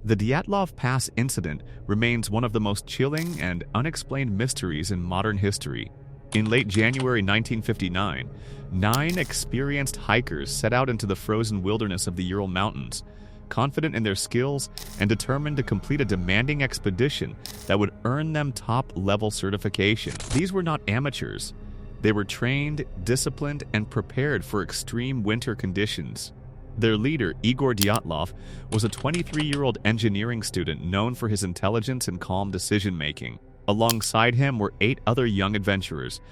The Dyatlov Pass Incident remains one of the most chilling and unexplained mysteries in modern history. In late January 1959, 9 experienced hikers set out into the frozen wilderness of the Ural Mountains, confident in their skills and determined to complete a demanding expedition that would earn them top-level certification. These were not amateurs. They were trained, disciplined, and prepared for extreme winter conditions. Their leader, Igor Dyatlov, was a 23-year-old engineering student known for his intelligence and calm decision-making. Alongside him were 8 other young adventurers,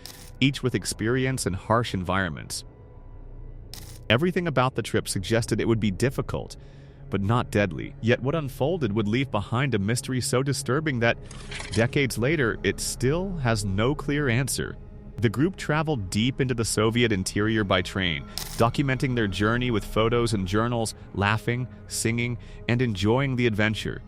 each with experience in harsh environments. Everything about the trip suggested it would be difficult, but not deadly. Yet what unfolded would leave behind a mystery so disturbing that, decades later, it still has no clear answer. The group traveled deep into the Soviet interior by train, documenting their journey with photos and journals, laughing, singing, and enjoying the adventure.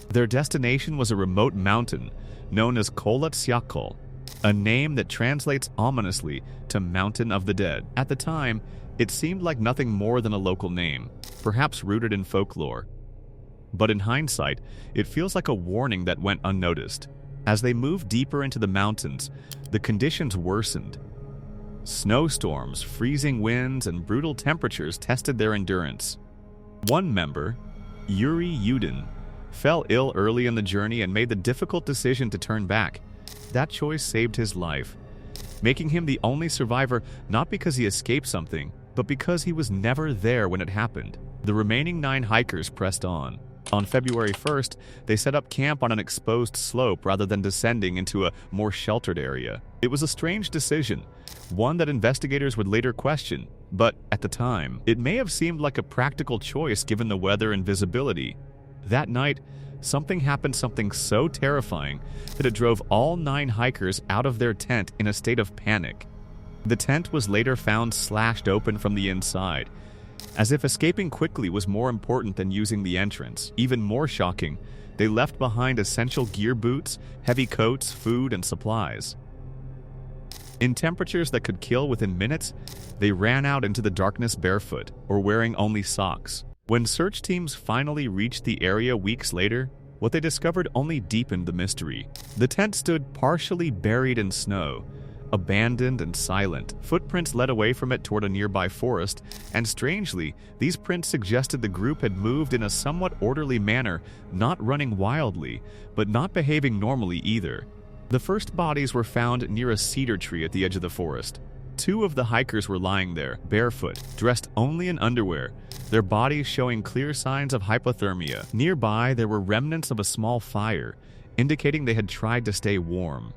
Their destination was a remote mountain known as Kolat-Syakol, a name that translates ominously to Mountain of the Dead. At the time, it seemed like nothing more than a local name, perhaps rooted in folklore. But in hindsight, it feels like a warning that went unnoticed. As they moved deeper into the mountains, the conditions worsened. Snowstorms, freezing winds, and brutal temperatures tested their endurance. One member, Yuri Yudin, fell ill early in the journey and made the difficult decision to turn back. That choice saved his life, making him the only survivor not because he escaped something, but because he was never there when it happened. The remaining 9 hikers pressed on. On February 1st, they set up camp on an exposed slope rather than descending into a more sheltered area. It was a strange decision, one that investigators would later question, but at the time, it may have seemed like a practical choice given the weather and visibility. That night, something so terrifying that it drove all 9 hikers out of their tent in a state of panic. The tent was later found slashed open from the inside, as if escaping quickly was more important than using the entrance. Even more shocking, they left behind essential gear boots, heavy coats, food, and supplies. In temperatures that could kill within minutes, they ran out into the darkness barefoot or wearing only socks. When search teams finally reached the area weeks later, what they discovered only deepened the mystery. The tent stood partially buried in snow, abandoned and silent. Footprints led away from it toward a nearby forest, and strangely, these prints suggested the group had moved in a somewhat orderly manner, not running wildly, but not behaving normally either. The first bodies were found near a cedar tree at the edge of the forest. 2 of the hikers were lying there, barefoot, dressed only in underwear, their bodies showing clear signs of hypothermia. Nearby, there were remnants of a small fire, indicating they had tried to stay warm.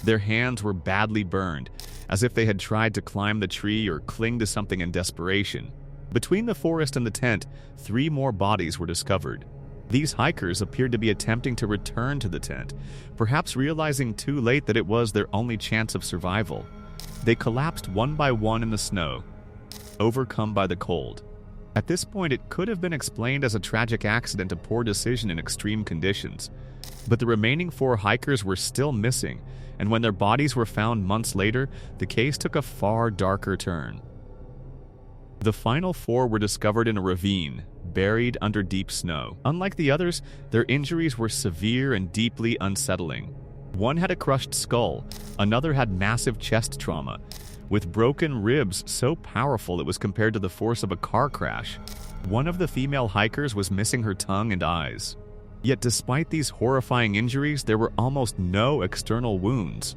Their hands were badly burned, as if they had tried to climb the tree or cling to something in desperation. Between the forest and the tent, 3 more bodies were discovered. These hikers appeared to be attempting to return to the tent, perhaps realizing too late that it was their only chance of survival. They collapsed one by one in the snow, overcome by the cold. At this point, it could have been explained as a tragic accident, a poor decision in extreme conditions. But the remaining 4 hikers were still missing, and when their bodies were found months later, the case took a far darker turn. The final 4 were discovered in a ravine, buried under deep snow. Unlike the others, their injuries were severe and deeply unsettling. One had a crushed skull, another had massive chest trauma, with broken ribs so powerful it was compared to the force of a car crash. One of the female hikers was missing her tongue and eyes. Yet despite these horrifying injuries, there were almost no external wounds.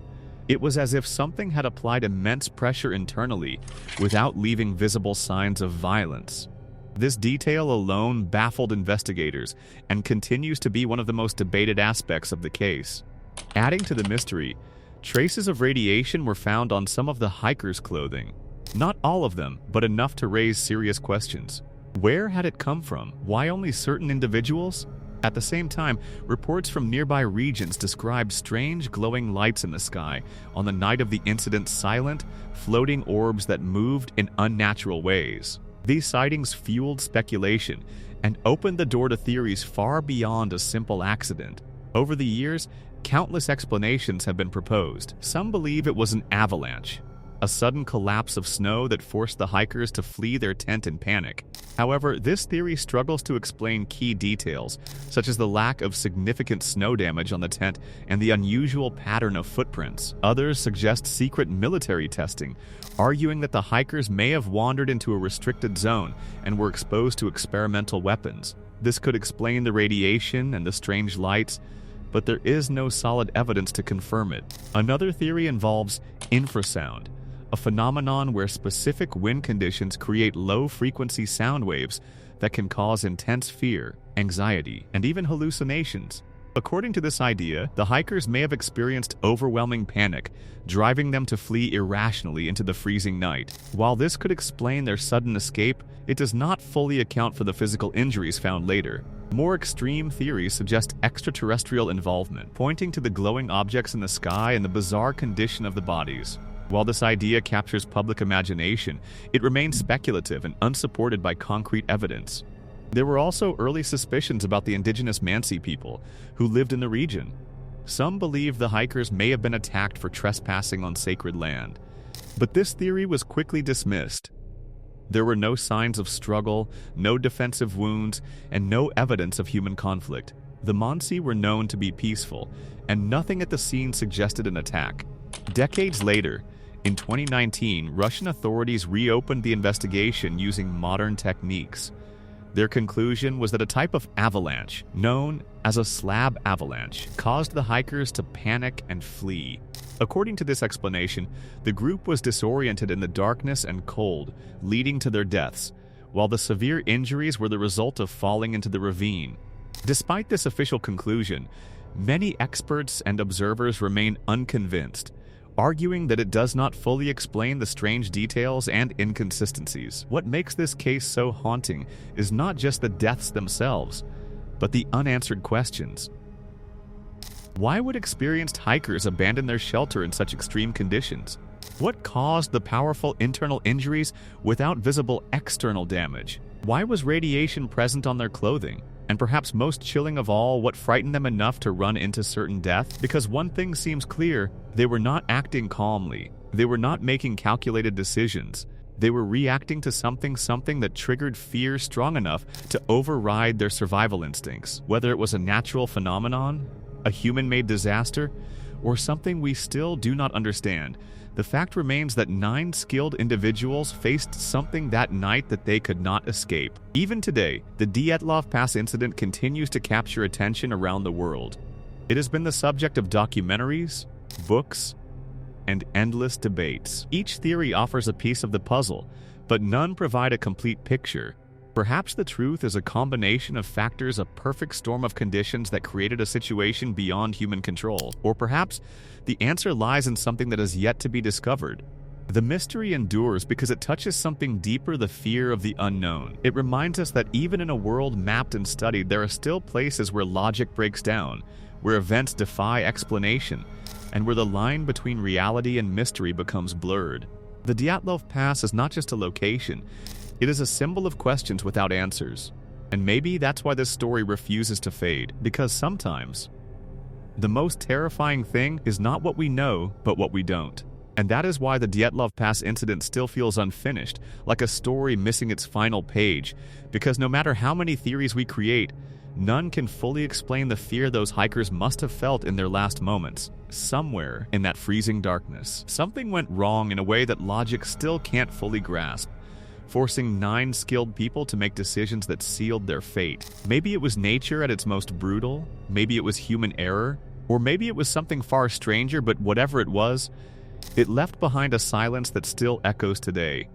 It was as if something had applied immense pressure internally, without leaving visible signs of violence. This detail alone baffled investigators, and continues to be one of the most debated aspects of the case. Adding to the mystery, traces of radiation were found on some of the hikers' clothing. Not all of them, but enough to raise serious questions. Where had it come from? Why only certain individuals? At the same time, reports from nearby regions described strange glowing lights in the sky on the night of the incident, silent, floating orbs that moved in unnatural ways. These sightings fueled speculation and opened the door to theories far beyond a simple accident. Over the years, countless explanations have been proposed. Some believe it was an avalanche, a sudden collapse of snow that forced the hikers to flee their tent in panic. However, this theory struggles to explain key details, such as the lack of significant snow damage on the tent and the unusual pattern of footprints. Others suggest secret military testing, arguing that the hikers may have wandered into a restricted zone and were exposed to experimental weapons. This could explain the radiation and the strange lights, but there is no solid evidence to confirm it. Another theory involves infrasound, a phenomenon where specific wind conditions create low-frequency sound waves that can cause intense fear, anxiety, and even hallucinations. According to this idea, the hikers may have experienced overwhelming panic, driving them to flee irrationally into the freezing night. While this could explain their sudden escape, it does not fully account for the physical injuries found later. More extreme theories suggest extraterrestrial involvement, pointing to the glowing objects in the sky and the bizarre condition of the bodies. While this idea captures public imagination, it remains speculative and unsupported by concrete evidence. There were also early suspicions about the indigenous Mansi people who lived in the region. Some believed the hikers may have been attacked for trespassing on sacred land, but this theory was quickly dismissed. There were no signs of struggle, no defensive wounds, and no evidence of human conflict. The Mansi were known to be peaceful, and nothing at the scene suggested an attack. Decades later, in 2019, Russian authorities reopened the investigation using modern techniques. Their conclusion was that a type of avalanche, known as a slab avalanche, caused the hikers to panic and flee. According to this explanation, the group was disoriented in the darkness and cold, leading to their deaths, while the severe injuries were the result of falling into the ravine. Despite this official conclusion, many experts and observers remain unconvinced, arguing that it does not fully explain the strange details and inconsistencies. What makes this case so haunting is not just the deaths themselves, but the unanswered questions. Why would experienced hikers abandon their shelter in such extreme conditions? What caused the powerful internal injuries without visible external damage? Why was radiation present on their clothing? And perhaps most chilling of all, what frightened them enough to run into certain death? Because one thing seems clear, they were not acting calmly. They were not making calculated decisions. They were reacting to something that triggered fear strong enough to override their survival instincts. Whether it was a natural phenomenon, a human-made disaster, or something we still do not understand, the fact remains that 9 skilled individuals faced something that night that they could not escape. Even today, the Dyatlov Pass Incident continues to capture attention around the world. It has been the subject of documentaries, books, and endless debates. Each theory offers a piece of the puzzle, but none provide a complete picture. Perhaps the truth is a combination of factors, a perfect storm of conditions that created a situation beyond human control. Or perhaps the answer lies in something that is yet to be discovered. The mystery endures because it touches something deeper, the fear of the unknown. It reminds us that even in a world mapped and studied, there are still places where logic breaks down, where events defy explanation, and where the line between reality and mystery becomes blurred. The Dyatlov Pass is not just a location. It is a symbol of questions without answers. And maybe that's why this story refuses to fade, because sometimes the most terrifying thing is not what we know, but what we don't. And that is why the Dyatlov Pass incident still feels unfinished, like a story missing its final page, because no matter how many theories we create, none can fully explain the fear those hikers must have felt in their last moments. Somewhere in that freezing darkness, something went wrong in a way that logic still can't fully grasp, forcing 9 skilled people to make decisions that sealed their fate. Maybe it was nature at its most brutal, maybe it was human error, or maybe it was something far stranger, but whatever it was, it left behind a silence that still echoes today,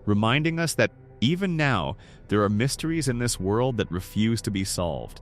reminding us that even now, there are mysteries in this world that refuse to be solved.